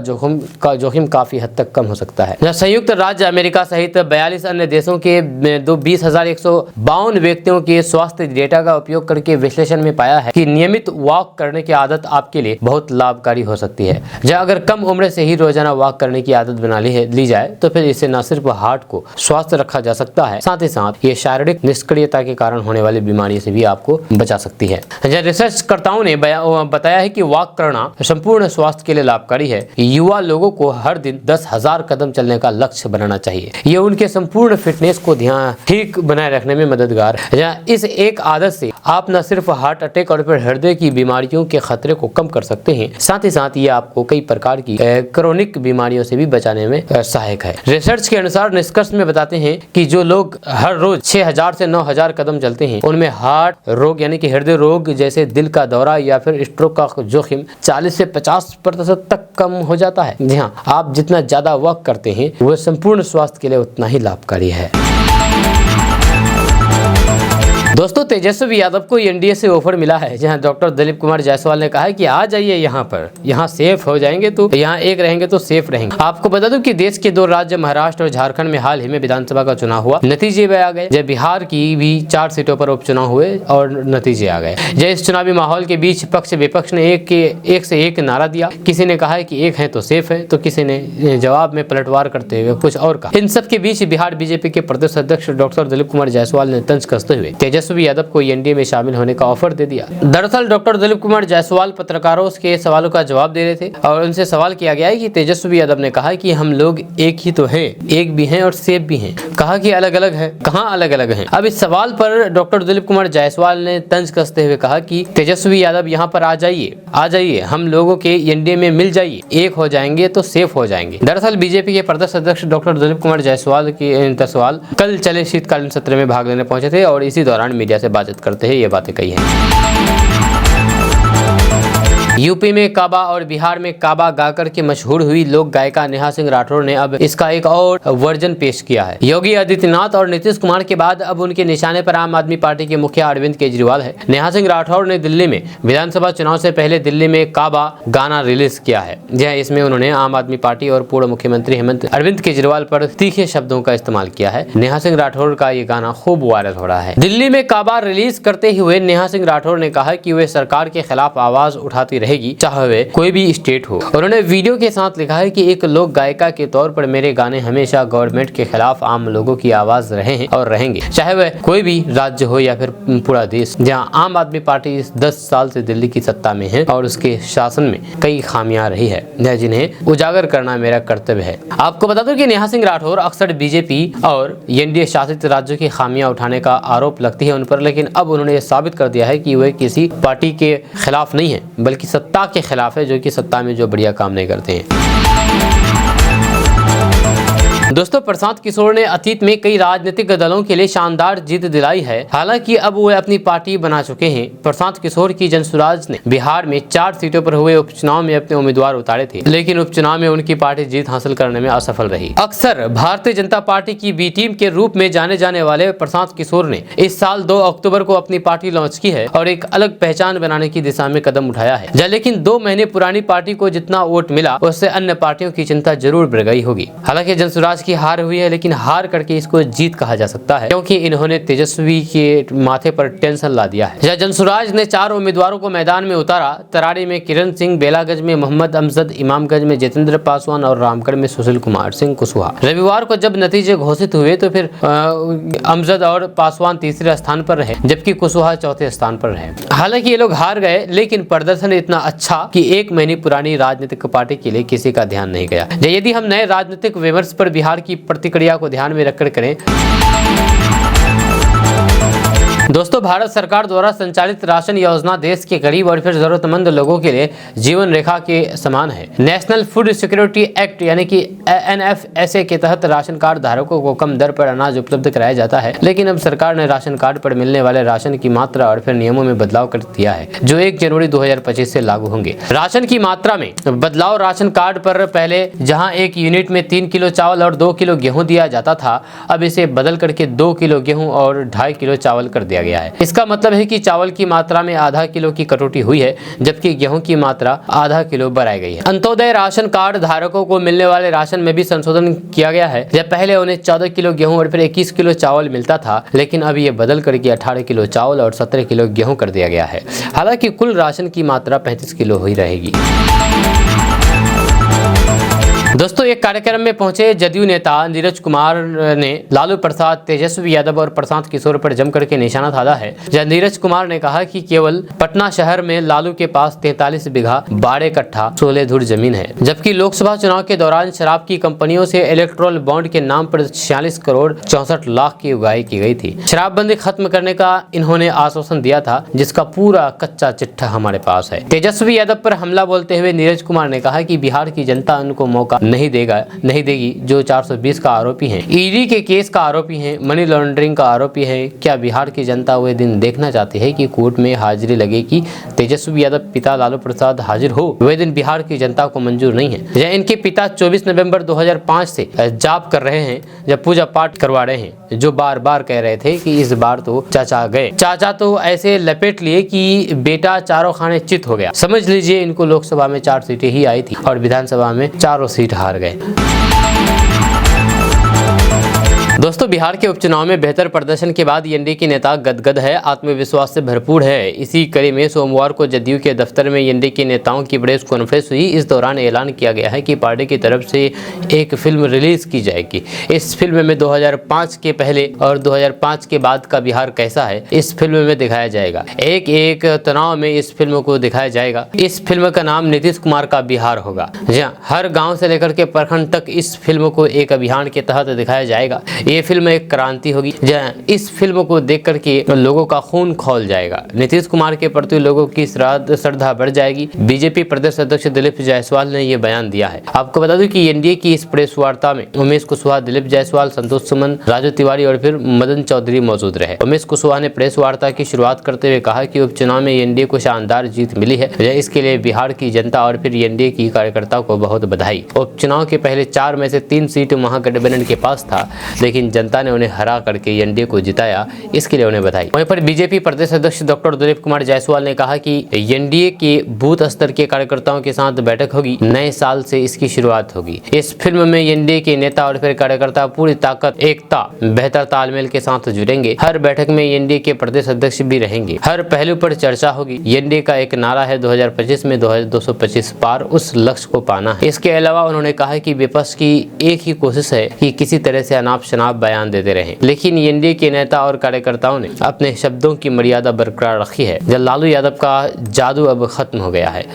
जोखिम काफी हद तक कम हो सकता है। संयुक्त राज्य अमेरिका सहित 42 अन्य देशों के 20,152 व्यक्तियों के स्वास्थ्य डेटा का उपयोग करके विश्लेषण में पाया है कि नियमित वॉक करने की आदत आपके लिए बहुत लाभकारी हो सकती है। जहाँ अगर कम उम्र से ही रोजाना वॉक करने की आदत बना ली जाए तो फिर इससे न सिर्फ हार्ट को स्वस्थ रखा जा सकता है, साथ ही साथ ये शारीरिक निष्क्रियता के कारण होने वाली बीमारी से भी आपको बचा सकती है। रिसर्चकर्ताओं ने बताया है कि वॉक करना संपूर्ण स्वास्थ्य के लिए लाभकारी है। युवा लोगों को हर दिन 10,000 कदम चलने का लक्ष्य बनाना चाहिए। ये उनके संपूर्ण फिटनेस को ठीक बनाए रखने में मददगार है। इस एक आदत से आप न सिर्फ हार्ट अटैक और फिर हृदय की बीमारियों के खतरे को कम कर सकते हैं, साथ ही साथ ये आपको कई प्रकार की क्रोनिक बीमारियों से भी बचाने में सहायक है। रिसर्च के अनुसार निष्कर्ष में बताते हैं कि जो लोग हर रोज 6000 से 9000 कदम चलते हैं उनमें हार्ट रोग यानी कि हृदय रोग जैसे दिल का दौरा या फिर स्ट्रोक का जोखिम 40 से 50% तक कम हो जाता है। जी हाँ, आप जितना ज्यादा वॉक करते हैं वो संपूर्ण स्वास्थ्य के लिए उतना ही लाभकारी है। दोस्तों तेजस्वी यादव को एनडीए से ऑफर मिला है, जहां डॉक्टर दिलीप कुमार जायसवाल ने कहा है कि आ जाइए यहाँ पर, यहाँ सेफ हो जाएंगे, तो यहाँ एक रहेंगे तो सेफ रहेंगे। आपको बता दूं कि देश के 2 राज्य महाराष्ट्र और झारखंड में हाल ही में विधानसभा का चुनाव हुआ, नतीजे भी आ गए। जब बिहार की भी 4 सीटों पर उपचुनाव हुए और नतीजे आ गए। जब इस चुनावी माहौल के बीच पक्ष विपक्ष ने एक से एक नारा दिया। किसी ने कहा है कि एक है तो सेफ है, तो किसी ने जवाब में पलटवार करते हुए कुछ और कहा। इन सब के बीच बिहार बीजेपी के प्रदेश अध्यक्ष डॉक्टर दिलीप कुमार जायसवाल ने तंज कसते हुए तेजस्वी यादव को एनडीए में शामिल होने का ऑफर दे दिया। दरअसल डॉक्टर दिलीप कुमार जायसवाल पत्रकारों के सवालों का जवाब दे रहे थे और उनसे सवाल किया गया है कि तेजस्वी यादव ने कहा कि हम लोग एक ही तो हैं, एक भी हैं और सेफ भी हैं। कहा कि अलग अलग है, कहाँ अलग अलग हैं। अब इस सवाल पर डॉक्टर दिलीप कुमार जायसवाल ने तंज कसते हुए कहा कि तेजस्वी यादव यहाँ पर आ जाइए, हम लोगों के एनडीए में मिल जाइए, एक हो जाएंगे तो सेफ हो जाएंगे। दरअसल बीजेपी के प्रदेश अध्यक्ष डॉक्टर दिलीप कुमार जायसवाल कल चले शीतकालीन सत्र में भाग लेने पहुंचे थे और इसी दौरान मीडिया से बातचीत करते हुए ये बातें कही हैं। यूपी में काबा और बिहार में काबा गाकर के मशहूर हुई लोक गायिका नेहा सिंह राठौर ने अब इसका एक और वर्जन पेश किया है। योगी आदित्यनाथ और नीतीश कुमार के बाद अब उनके निशाने पर आम आदमी पार्टी के मुखिया अरविंद केजरीवाल है। नेहा सिंह राठौर ने दिल्ली में विधानसभा चुनाव से पहले दिल्ली में काबा गाना रिलीज किया है। जहाँ इसमें उन्होंने आम आदमी पार्टी और पूर्व मुख्यमंत्री अरविंद केजरीवाल पर तीखे शब्दों का इस्तेमाल किया है। नेहा सिंह राठौर का ये गाना खूब वायरल हो रहा है। दिल्ली में काबा रिलीज करते हुए नेहा सिंह राठौर ने कहा कि वे सरकार के खिलाफ आवाज उठाती रहेगी, चाहे वे कोई भी स्टेट हो। उन्होंने वीडियो के साथ लिखा है कि एक लोक गायिका के तौर पर मेरे गाने हमेशा गवर्नमेंट के खिलाफ आम लोगों की आवाज रहे हैं और रहेंगे, चाहे वह कोई भी राज्य हो या फिर पूरा देश। जहां आम आदमी पार्टी 10 साल से दिल्ली की सत्ता में है और उसके शासन में कई खामियां रही है, जिन्हें उजागर करना मेरा कर्तव्य है। आपको बता दूं कि नेहा सिंह राठौर अक्सर बीजेपी और एनडीए शासित राज्यों की खामियां उठाने का आरोप लगती है उन पर, लेकिन अब उन्होंने ये साबित कर दिया है कि वे किसी पार्टी के खिलाफ नहीं है, बल्कि सत्ता के खिलाफ है, जो कि सत्ता में जो बढ़िया काम नहीं करते हैं। दोस्तों प्रशांत किशोर ने अतीत में कई राजनीतिक दलों के लिए शानदार जीत दिलाई है। हालांकि अब वो अपनी पार्टी बना चुके हैं। प्रशांत किशोर की जनसुराज ने बिहार में 4 सीटों पर हुए उपचुनाव में अपने उम्मीदवार उतारे थे, लेकिन उपचुनाव में उनकी पार्टी जीत हासिल करने में असफल रही। अक्सर भारतीय जनता पार्टी की बी टीम के रूप में जाने जाने वाले प्रशांत किशोर ने इस साल 2 अक्टूबर को अपनी पार्टी लॉन्च की है और एक अलग पहचान बनाने की दिशा में कदम उठाया है। लेकिन 2 महीने पुरानी पार्टी को जितना वोट मिला उससे अन्य पार्टियों की चिंता जरूर बढ़ गई होगी। हालांकि जनसुराज की हार हुई है, लेकिन हार करके इसको जीत कहा जा सकता है, क्योंकि इन्होंने तेजस्वी के माथे पर टेंशन ला दिया है। जनसुराज ने 4 उम्मीदवारों को मैदान में उतारा। तरारी में किरण सिंह, बेलागंज में मोहम्मद अमजद, इमामगंज में जितेंद्र पासवान और रामगढ़ में सुशील कुमार सिंह कुशवाहा। रविवार को जब नतीजे घोषित हुए तो फिर अमजद और पासवान तीसरे स्थान पर रहे, जबकि कुशवाहा चौथे स्थान पर रहे। हालांकि ये लोग हार गए, लेकिन प्रदर्शन इतना अच्छा कि 1 महीने पुरानी राजनीतिक पार्टी के लिए किसी का ध्यान नहीं गया। यदि हम नए राजनीतिक विमर्श पर बिहार की प्रतिक्रिया को ध्यान में रखकर करें। दोस्तों भारत सरकार द्वारा संचालित राशन योजना देश के गरीब और फिर जरूरतमंद लोगों के लिए जीवन रेखा के समान है। नेशनल फूड सिक्योरिटी एक्ट यानी कि NFSA के तहत राशन कार्ड धारकों को कम दर पर अनाज उपलब्ध कराया जाता है, लेकिन अब सरकार ने राशन कार्ड पर मिलने वाले राशन की मात्रा और फिर नियमों में बदलाव कर दिया है, जो 1 जनवरी 2025 से लागू होंगे। राशन की मात्रा में बदलाव। राशन कार्ड पर पहले जहाँ 1 यूनिट में 3 किलो चावल और 2 किलो गेहूँ दिया जाता था, अब इसे बदल करके 2 किलो गेहूँ और 2.5 किलो चावल कर दिया गया है। इसका मतलब है कि चावल की मात्रा में आधा किलो की कटौती हुई है, जबकि गेहूं की मात्रा आधा किलो बढ़ाई गई है। अंत्योदय राशन कार्ड धारकों को मिलने वाले राशन में भी संशोधन किया गया है। जब पहले उन्हें 14 किलो गेहूं और फिर 21 किलो चावल मिलता था, लेकिन अब ये बदल करके 18 किलो चावल और 17 किलो गेहूं कर दिया गया है। हालांकि कुल राशन की मात्रा 35 किलो ही रहेगी। दोस्तों एक कार्यक्रम में पहुंचे जदयू नेता नीरज कुमार ने लालू प्रसाद, तेजस्वी यादव और प्रशांत किशोर पर जमकर के निशाना साधा है। जब नीरज कुमार ने कहा कि केवल पटना शहर में लालू के पास 43 बीघा 12 कट्ठा 16 धुर जमीन है, जबकि लोकसभा चुनाव के दौरान शराब की कंपनियों से इलेक्टोरल बॉन्ड के नाम पर 46 करोड़ 64 लाख की उगाही की गई थी। शराबबंदी खत्म करने का इन्होंने आश्वासन दिया था, जिसका पूरा कच्चा चिट्ठा हमारे पास है। तेजस्वी यादव पर हमला बोलते हुए नीरज कुमार ने कहा कि बिहार की जनता उनको मौका नहीं नहीं देगी जो 420 का आरोपी हैं, ईडी के केस का आरोपी हैं, मनी लॉन्ड्रिंग का आरोपी है। क्या बिहार की जनता वह दिन देखना चाहती है कि कोर्ट में हाजिरी लगे कि तेजस्वी यादव पिता लालू प्रसाद हाजिर हो? वह दिन बिहार की जनता को मंजूर नहीं है। यह इनके पिता 24 नवंबर 2005 से जाप कर रहे हैं, जब पूजा पाठ करवा रहे हैं, जो बार बार कह रहे थे कि इस बार तो चाचा गए। चाचा तो ऐसे लपेट लिए कि बेटा चारों खाने चित हो गया। समझ लीजिए इनको लोकसभा में 4 सीटें ही आई थी और विधानसभा में चारों सीट हार गए। दोस्तों, बिहार के उपचुनाव में बेहतर प्रदर्शन के बाद एनडीए के नेता गदगद है, आत्मविश्वास से भरपूर है। इसी कड़ी में सोमवार को जदयू के दफ्तर में एनडीए के नेताओं की प्रेस कॉन्फ्रेंस हुई। इस दौरान ऐलान किया गया है कि पार्टी की तरफ से एक फिल्म रिलीज की जाएगी। इस फिल्म में 2005 के पहले और 2005 के बाद का बिहार कैसा है, इस फिल्म में दिखाया जाएगा। एक एक तनाव में इस फिल्म को दिखाया जाएगा। इस फिल्म का नाम नीतीश कुमार का बिहार होगा। जहाँ हर गाँव से लेकर के प्रखंड तक इस फिल्म को एक अभियान के तहत दिखाया जाएगा। ये फिल्म एक क्रांति होगी, जहां इस फिल्म को देख करके लोगों का खून खौल जाएगा। नीतीश कुमार के प्रति लोगों की श्रद्धा बढ़ जाएगी। बीजेपी प्रदेश अध्यक्ष दिलीप जायसवाल ने यह बयान दिया है। आपको बता दूं कि एनडीए की इस प्रेस वार्ता में उमेश कुशवाहा, दिलीप जायसवाल, संतोष सुमन, राजू तिवारी और फिर मदन चौधरी मौजूद रहे। उमेश कुशवाहा ने प्रेस वार्ता की शुरुआत करते हुए कहा कि उपचुनाव में एनडीए को शानदार जीत मिली है। इसके लिए बिहार की जनता और फिर एनडीए की कार्यकर्ताओं को बहुत बधाई। उपचुनाव के पहले 4 में से 3 सीट महागठबंधन के पास था, लेकिन जनता ने उन्हें हरा करके एनडीए को जिताया, इसके लिए उन्हें बधाई। वहीं पर बीजेपी प्रदेश अध्यक्ष डॉक्टर दिलीप कुमार जायसवाल ने कहा कि एनडीए के बूथ स्तर के कार्यकर्ताओं के साथ बैठक होगी, नए साल से इसकी शुरुआत होगी। इस फिल्म में एनडीए के नेता और फिर कार्यकर्ता पूरी ताकत, एकता, बेहतर तालमेल के साथ जुड़ेंगे। हर बैठक में एनडीए के प्रदेश अध्यक्ष भी रहेंगे। हर पहलू पर चर्चा होगी। एनडीए का एक नारा है 2025 में 225 पार, उस लक्ष्य को पाना है। इसके अलावा उन्होंने कहा कि विपक्ष की एक ही कोशिश है कि किसी तरह से अनाप शनाप बयान देते रहे, लेकिन एनडीए के नेता और कार्यकर्ताओं ने अपने शब्दों की मर्यादा बरकरार रखी है। जब लालू यादव का जादू अब खत्म हो गया है।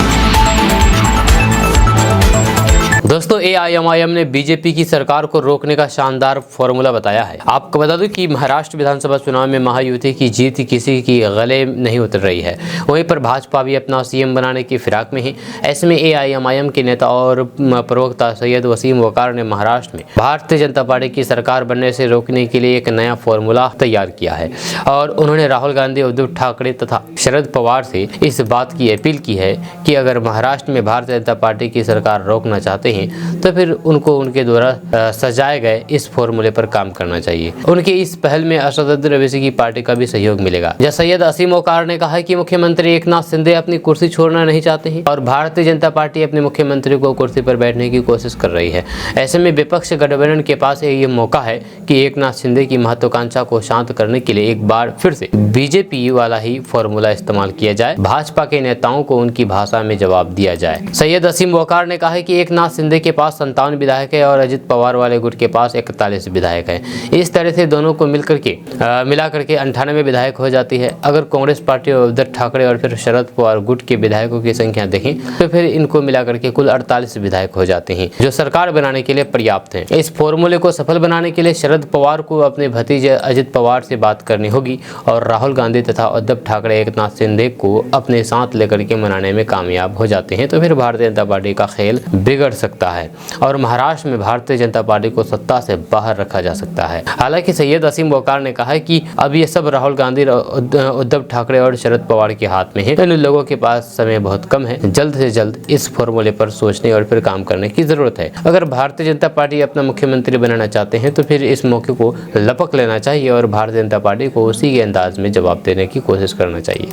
दोस्तों, एआईएमआईएम ने बीजेपी की सरकार को रोकने का शानदार फॉर्मूला बताया है। आपको बता दूं कि महाराष्ट्र विधानसभा चुनाव में महायुति की जीत किसी की गले नहीं उतर रही है। वहीं पर भाजपा भी अपना सीएम बनाने की फिराक में है। ऐसे में एआईएमआईएम के नेता और प्रवक्ता सैयद वसीम वकार ने महाराष्ट्र में भारतीय जनता पार्टी की सरकार बनने से रोकने के लिए एक नया फॉर्मूला तैयार किया है और उन्होंने राहुल गांधी, उद्धव ठाकरे तथा शरद पवार से इस बात की अपील की है कि अगर महाराष्ट्र में भारतीय जनता पार्टी की सरकार रोकना चाहते हैं तो फिर उनको उनके द्वारा सजाए गए इस फॉर्मूले पर काम करना चाहिए। उनके इस पहल में असदुद्दीन ओवैसी की पार्टी का भी सहयोग मिलेगा। जब सैयद वसीम वकार ने कहा कि मुख्यमंत्री एकनाथ शिंदे अपनी कुर्सी छोड़ना नहीं चाहते हैं और भारतीय जनता पार्टी अपने मुख्यमंत्री को कुर्सी पर बैठने की कोशिश कर रही है। ऐसे में विपक्ष गठबंधन के पास ये मौका है कि एकनाथ शिंदे की महत्वाकांक्षा को शांत करने के लिए एक बार फिर से बीजेपी वाला ही फॉर्मूला इस्तेमाल किया जाए। भाजपा के नेताओं को उनकी भाषा में जवाब दिया जाए। सैयद वसीम वकार ने कहा कि एकनाथ शिंदे के पास 57 विधायक है और अजित पवार वाले गुट के पास 41 विधायक है। इस तरह से दोनों को मिला करके 98 विधायक हो जाती है। अगर कांग्रेस पार्टी और उद्धव ठाकरे और फिर शरद पवार गुट के विधायकों की संख्या देखें तो फिर इनको मिला करके कुल 48 विधायक हो जाते हैं, जो सरकार बनाने के लिए पर्याप्त हैं। इस फॉर्मूले को सफल बनाने के लिए शरद पवार को अपने भतीजे अजित पवार से बात करनी होगी और राहुल गांधी तथा उद्धव ठाकरे एकनाथ शिंदे को अपने साथ लेकर के मनाने में कामयाब हो जाते हैं तो फिर भारतीय जनता पार्टी का खेल बिगड़ सकता है और महाराष्ट्र में भारतीय जनता पार्टी को सत्ता से बाहर रखा जा सकता है। हालांकि सैयद वसीम वकार ने कहा है कि अब ये सब राहुल गांधी, उद्धव ठाकरे और शरद पवार के हाथ में है। इन लोगों के पास समय बहुत कम है। जल्द से जल्द इस फॉर्मूले पर सोचने और फिर काम करने की जरूरत है। अगर भारतीय जनता पार्टी अपना मुख्यमंत्री बनाना चाहते हैं तो फिर इस मौके को लपक लेना चाहिए और भारतीय जनता पार्टी को उसी के अंदाज में जवाब देने की कोशिश करना चाहिए।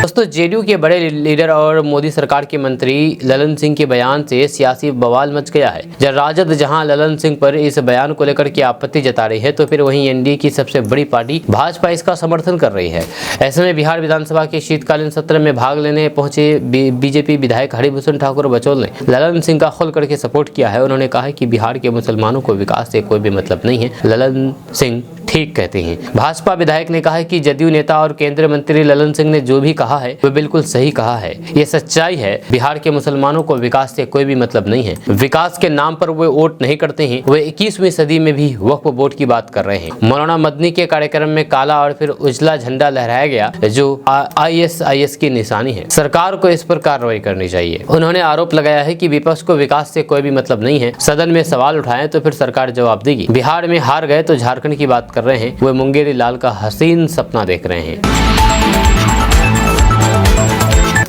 दोस्तों, जेडीयू के बड़े लीडर और मोदी सरकार के मंत्री ललन सिंह के बयान से सियासी बवाल मच गया है। जब राजद जहां ललन सिंह पर इस बयान को लेकर के आपत्ति जता रही है तो फिर वहीं एनडीए की सबसे बड़ी पार्टी भाजपा इसका समर्थन कर रही है। ऐसे में बिहार विधानसभा के शीतकालीन सत्र में भाग लेने पहुंचे बीजेपी विधायक हरिभूषण ठाकुर बचौल ने ललन सिंह का खुल करके सपोर्ट किया है। उन्होंने कहा कि बिहार के मुसलमानों को विकास से कोई भी मतलब नहीं है। ललन सिंह ठीक कहते हैं। भाजपा विधायक ने कहा है कि जदयू नेता और केंद्रीय मंत्री ललन सिंह ने जो भी कहा है है वह बिल्कुल सही कहा है। ये सच्चाई है। बिहार के मुसलमानों को विकास से कोई भी मतलब नहीं है। विकास के नाम पर वे वोट नहीं करते हैं। वे 21वीं सदी में भी वक्फ बोर्ड की बात कर रहे हैं। मौलाना मदनी के कार्यक्रम में काला और फिर उजला झंडा लहराया गया जो ISIS की निशानी है। सरकार को इस पर कार्रवाई करनी चाहिए। उन्होंने आरोप लगाया है कि विपक्ष को विकास से कोई भी मतलब नहीं है। सदन में सवाल उठाएं तो फिर सरकार जवाब देगी। बिहार में हार गए तो झारखंड की बात कर रहे हैं। वे मुंगेरी लाल का हसीन सपना देख रहे हैं।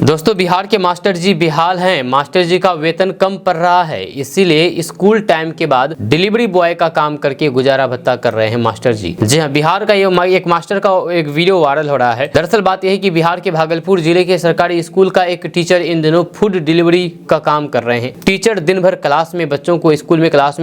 दोस्तों, बिहार के मास्टर जी बेहाल हैं। मास्टर जी का वेतन कम पड़ रहा है, इसीलिए स्कूल टाइम के बाद डिलीवरी बॉय का काम करके गुजारा भत्ता कर रहे हैं मास्टर जी। जी हाँ, बिहार का ये एक मास्टर का एक वीडियो वायरल हो रहा है। दरअसल बात यह है कि बिहार के भागलपुर जिले के सरकारी स्कूल का एक टीचर इन दिनों फूड डिलीवरी का काम कर रहे हैं। टीचर दिन भर क्लास में बच्चों को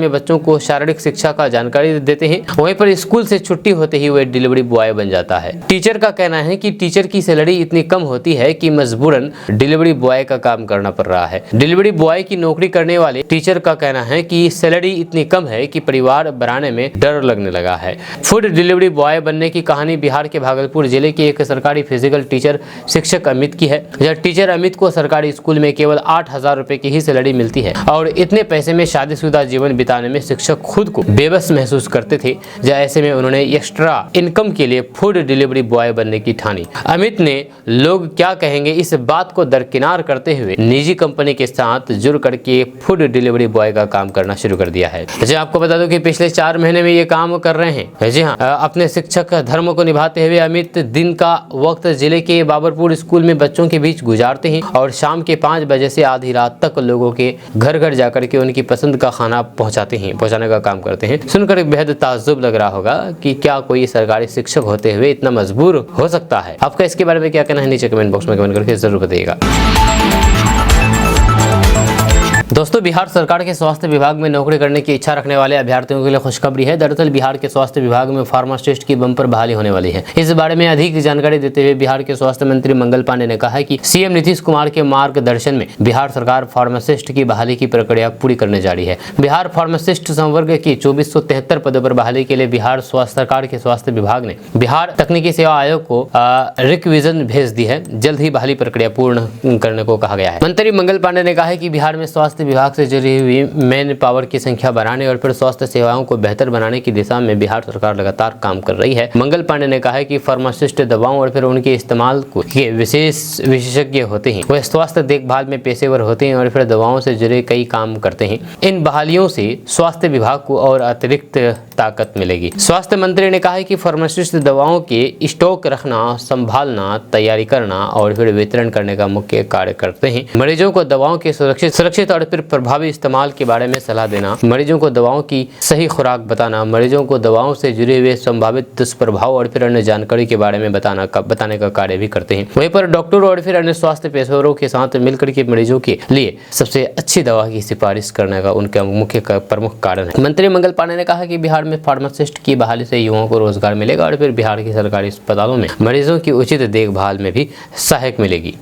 बच्चों को शारीरिक शिक्षा का जानकारी देते हैं। वहीं पर स्कूल से छुट्टी होते ही वह डिलीवरी बॉय बन जाता है। टीचर का कहना है कि टीचर की सैलरी इतनी कम होती है कि मजबूरन डिलीवरी बॉय का काम करना पड़ रहा है। डिलीवरी बॉय की नौकरी करने वाले टीचर का कहना है कि सैलरी इतनी कम है कि परिवार बनाने में डर लगने लगा है। फूड डिलीवरी बॉय बनने की कहानी बिहार के भागलपुर जिले के एक सरकारी फिजिकल टीचर शिक्षक अमित की है। यह टीचर अमित को सरकारी स्कूल में केवल 8,000 रुपए की ही सैलरी मिलती है और इतने पैसे में शादीशुदा जीवन बिताने में शिक्षक खुद को बेबस महसूस करते थे। ऐसे में उन्होंने एक्स्ट्रा इनकम के लिए फूड डिलीवरी बॉय बनने की ठानी। अमित ने लोग क्या कहेंगे इस बात को दरकिनार करते हुए निजी कंपनी के साथ जुड़ करके फूड डिलीवरी बॉय का काम करना शुरू कर दिया है। जी आपको बता दूं कि पिछले 4 महीने में ये काम कर रहे हैं। जी हाँ, अपने शिक्षक धर्म को निभाते हुए अमित दिन का वक्त जिले के बाबरपुर स्कूल में बच्चों के बीच गुजारते हैं और शाम के 5 बजे से आधी रात तक लोगों के घर घर जाकर के उनकी पसंद का खाना पहुंचाने का काम करते हैं। सुनकर बेहद ताज्जुब लग रहा होगा कि क्या कोई सरकारी शिक्षक होते हुए इतना मजबूर हो सकता है। आपका इसके बारे में क्या कहना है नीचे कमेंट बॉक्स में कमेंट करके जरूर बताइएगा। दोस्तों, बिहार सरकार के स्वास्थ्य विभाग में नौकरी करने की इच्छा रखने वाले अभ्यर्थियों के लिए खुशखबरी है। दरअसल बिहार के स्वास्थ्य विभाग में फार्मासिस्ट की बम्पर बहाली होने वाली है। इस बारे में अधिक जानकारी देते हुए बिहार के स्वास्थ्य मंत्री मंगल पांडे ने कहा है कि सीएम नीतीश कुमार के मार्गदर्शन में बिहार सरकार फार्मासिस्ट की बहाली की प्रक्रिया पूरी करने जा रही है। बिहार फार्मासिस्ट संवर्ग की 2473 पदों पर बहाली के लिए बिहार सरकार के स्वास्थ्य विभाग ने बिहार तकनीकी सेवा आयोग को रिक्विजन भेज दी है। जल्द ही बहाली प्रक्रिया पूर्ण करने को कहा गया है। मंत्री मंगल पांडे ने कहा है कि बिहार में स्वास्थ्य विभाग से जुड़ी हुई मैन पावर की संख्या बढ़ाने और फिर स्वास्थ्य सेवाओं को बेहतर बनाने की दिशा में बिहार सरकार लगातार काम कर रही है। मंगल पांडे ने कहा है कि फार्मासिस्ट दवाओं और फिर उनके इस्तेमाल के विशेषज्ञ होते हैं। वह स्वास्थ्य देखभाल में पेशेवर होते हैं और फिर दवाओं से जुड़े कई काम करते हैं। इन बहालियों से स्वास्थ्य विभाग को और अतिरिक्त ताकत मिलेगी। स्वास्थ्य मंत्री ने कहा है कि फार्मासिस्ट दवाओं के स्टॉक रखना, संभालना, तैयारी करना और फिर वितरण करने का मुख्य कार्य करते हैं। मरीजों को दवाओं के सुरक्षित और फिर प्रभावी इस्तेमाल के बारे में सलाह देना, मरीजों को दवाओं की सही खुराक बताना, मरीजों को दवाओं से जुड़े हुए संभावित दुष्प्रभाव और फिर अन्य जानकारी के बारे में बताने का कार्य भी करते हैं। वहीं पर डॉक्टर और फिर अन्य स्वास्थ्य पेशेवरों के साथ मिलकर के मरीजों के लिए सबसे अच्छी दवा की सिफारिश करने का उनका मुख्य प्रमुख कारण है। मंत्री मंगल पांडे ने कहा कि बिहार में फार्मासिस्ट की बहाली से युवाओं को रोजगार मिलेगा और फिर बिहार के सरकारी अस्पतालों में मरीजों की उचित देखभाल में भी सहायक मिलेगी।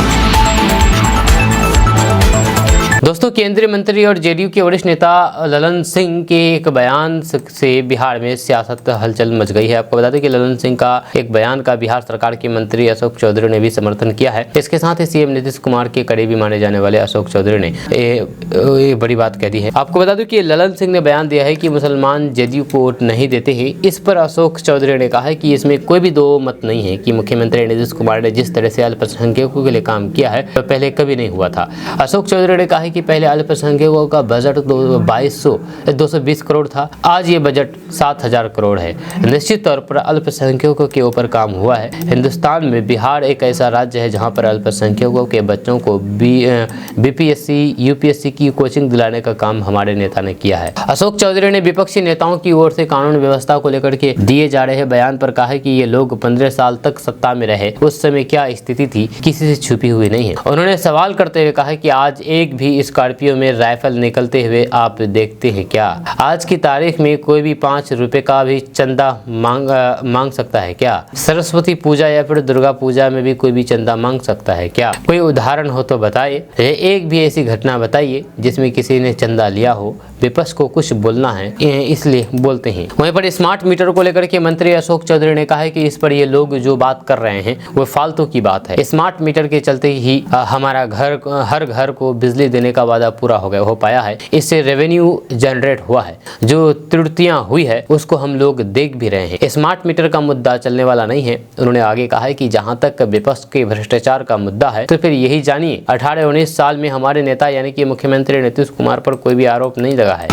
दोस्तों, केंद्रीय मंत्री और जेडीयू के वरिष्ठ नेता ललन सिंह के एक बयान से बिहार में सियासत हलचल मच गई है। आपको बता दें कि ललन सिंह का एक बयान का बिहार सरकार के मंत्री अशोक चौधरी ने भी समर्थन किया है। इसके साथ ही सीएम नीतीश कुमार के करीबी माने जाने वाले अशोक चौधरी ने एक बड़ी बात कह दी है। आपको बता दूं कि ललन सिंह ने बयान दिया है कि मुसलमान जेडीयू को वोट नहीं देते हैं। इस पर अशोक चौधरी ने कहा है कि इसमें कोई भी दो मत नहीं है कि मुख्यमंत्री नीतीश कुमार ने जिस तरह से अल्पसंख्यकों के लिए काम किया है वह पहले कभी नहीं हुआ था। अशोक चौधरी ने कहा है कि पहले अल्पसंख्यकों का बजट 220 करोड़ था, आज ये बजट 7,000 करोड़ है। निश्चित तौर पर अल्पसंख्यकों के ऊपर काम हुआ है। हिंदुस्तान में बिहार एक ऐसा राज्य है जहां पर अल्पसंख्यकों के बच्चों को बीपीएससी यूपीएससी की कोचिंग दिलाने का काम हमारे नेता ने किया है। अशोक चौधरी ने विपक्षी नेताओं की ओर से कानून व्यवस्था को लेकर के दिए जा रहे बयान पर कहा है कि ये लोग 15 साल तक सत्ता में रहे, उस समय क्या स्थिति थी किसी से छुपी हुई नहीं है। उन्होंने सवाल करते हुए कहा कि आज एक भी स्कॉर्पियो में राइफल निकलते हुए आप देखते हैं क्या? आज की तारीख में कोई भी 5 रुपए का भी चंदा मांग सकता है क्या? सरस्वती पूजा या फिर दुर्गा पूजा में भी कोई भी चंदा मांग सकता है क्या? कोई उदाहरण हो तो बताइए। एक भी ऐसी घटना बताइए जिसमें किसी ने चंदा लिया हो। विपक्ष को कुछ बोलना है इसलिए बोलते हैं। वहीं पर स्मार्ट मीटर को लेकर के मंत्री अशोक चौधरी ने कहा है कि इस पर ये लोग जो बात कर रहे हैं वो फालतू की बात है। स्मार्ट मीटर के चलते ही हमारा हर घर को बिजली देने का वादा पूरा हो पाया है। इससे रेवेन्यू जनरेट हुआ है। जो त्रुटियां हुई है उसको हम लोग देख भी रहे हैं। स्मार्ट मीटर का मुद्दा चलने वाला नहीं है। उन्होंने आगे कहा है कि जहां तक विपक्ष के भ्रष्टाचार का मुद्दा है तो फिर यही जानिए 18-19 साल में हमारे नेता यानी कि मुख्यमंत्री नीतीश कुमार पर कोई भी आरोप नहीं लगा है।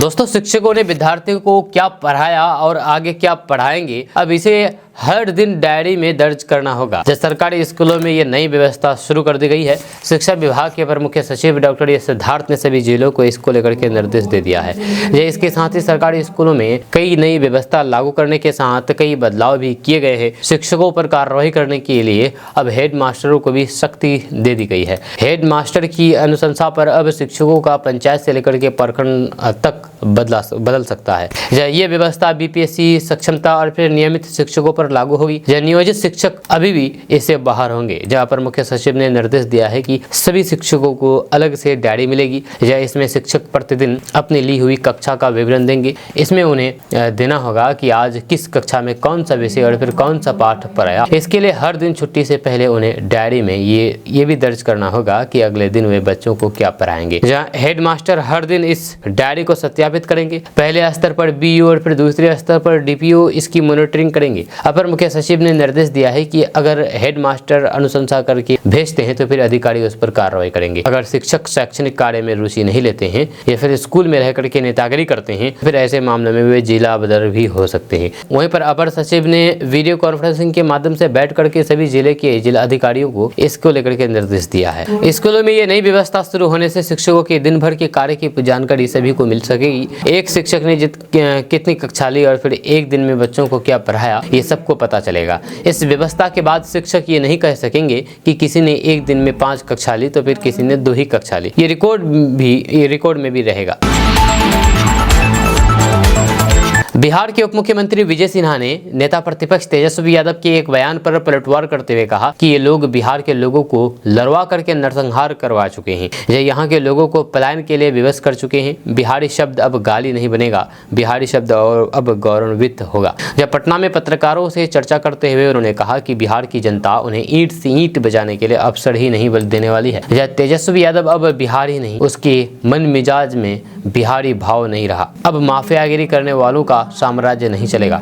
दोस्तों, शिक्षकों ने विद्यार्थियों को क्या पढ़ाया और आगे क्या पढ़ाएंगे, अब इसे हर दिन डायरी में दर्ज करना होगा। जब सरकारी स्कूलों में ये नई व्यवस्था शुरू कर दी गई है। शिक्षा विभाग के अपर मुख्य सचिव डॉक्टर एस सिद्धार्थ ने सभी जिलों को इसको लेकर के निर्देश दे दिया है। इसके साथ ही सरकारी स्कूलों में कई नई व्यवस्था लागू करने के साथ कई बदलाव भी किए गए हैं। शिक्षकों पर कार्रवाई करने के लिए अब हेड मास्टरों को भी सख्ती दे दी गई है। हेड मास्टर की अनुशंसा पर अब शिक्षकों का पंचायत से लेकर के प्रखंड तक बदल सकता है। ये व्यवस्था बीपीएससी सक्षमता और फिर नियमित शिक्षकों पर लागू होगी। नियोजित शिक्षक अभी भी इससे बाहर होंगे। जहां पर मुख्य सचिव ने निर्देश दिया है कि सभी शिक्षकों को अलग से डायरी मिलेगी। इसमें शिक्षक प्रतिदिन अपनी ली हुई कक्षा का विवरण देंगे। इसमें उन्हें देना होगा कि आज किस कक्षा में कौन सा विषय और फिर कौन सा पाठ पढ़ाया। इसके लिए हर दिन छुट्टी से पहले उन्हें डायरी में ये भी दर्ज करना होगा कि अगले दिन वे बच्चों को क्या पढ़ाएंगे। जहाँ हेड मास्टर हर दिन इस डायरी को सत्यापित करेंगे। पहले स्तर पर बीईओ और फिर दूसरे स्तर पर डीपीओ इसकी मॉनिटरिंग करेंगे। अपर मुख्य सचिव ने निर्देश दिया है कि अगर हेड मास्टर अनुशंसा करके भेजते हैं तो फिर अधिकारी उस पर कार्रवाई करेंगे। अगर शिक्षक शैक्षणिक कार्य में रुचि नहीं लेते हैं या फिर स्कूल में रह करके नेतागिरी करते हैं फिर ऐसे मामलों में वे जिला बदर भी हो सकते हैं। वहीं पर अपर सचिव ने वीडियो कॉन्फ्रेंसिंग के माध्यम से बैठ करके सभी जिले के जिला अधिकारियों को इसको लेकर के निर्देश दिया है। स्कूलों में ये नई व्यवस्था शुरू होने से शिक्षकों के दिन भर के कार्य की जानकारी सभी को मिल सकेगी। एक शिक्षक ने कितनी कक्षा ली और फिर एक दिन में बच्चों को क्या पढ़ाया ये सबको पता चलेगा। इस व्यवस्था के बाद शिक्षक ये नहीं कह सकेंगे कि किसी ने एक दिन में 5 कक्षा ली तो फिर किसी ने 2 ही कक्षा ली। ये रिकॉर्ड में भी रहेगा। बिहार के उप मुख्यमंत्री विजय सिन्हा ने नेता प्रतिपक्ष तेजस्वी यादव के एक बयान पर पलटवार करते हुए कहा कि ये लोग बिहार के लोगों को लड़वा करके नरसंहार करवा चुके हैं। यहाँ के लोगों को पलायन के लिए विवश कर चुके हैं। बिहारी शब्द अब गाली नहीं बनेगा, बिहारी शब्द और अब गौरवान्वित होगा। जब पटना में पत्रकारों से चर्चा करते हुए उन्होंने कहा कि बिहार की जनता उन्हें ईंट से ईंट बजाने के लिए अवसर ही नहीं देने वाली है। तेजस्वी यादव अब बिहारी नहीं, उसके मन मिजाज में बिहारी भाव नहीं रहा। अब माफियागिरी करने वालों का साम्राज्य नहीं चलेगा।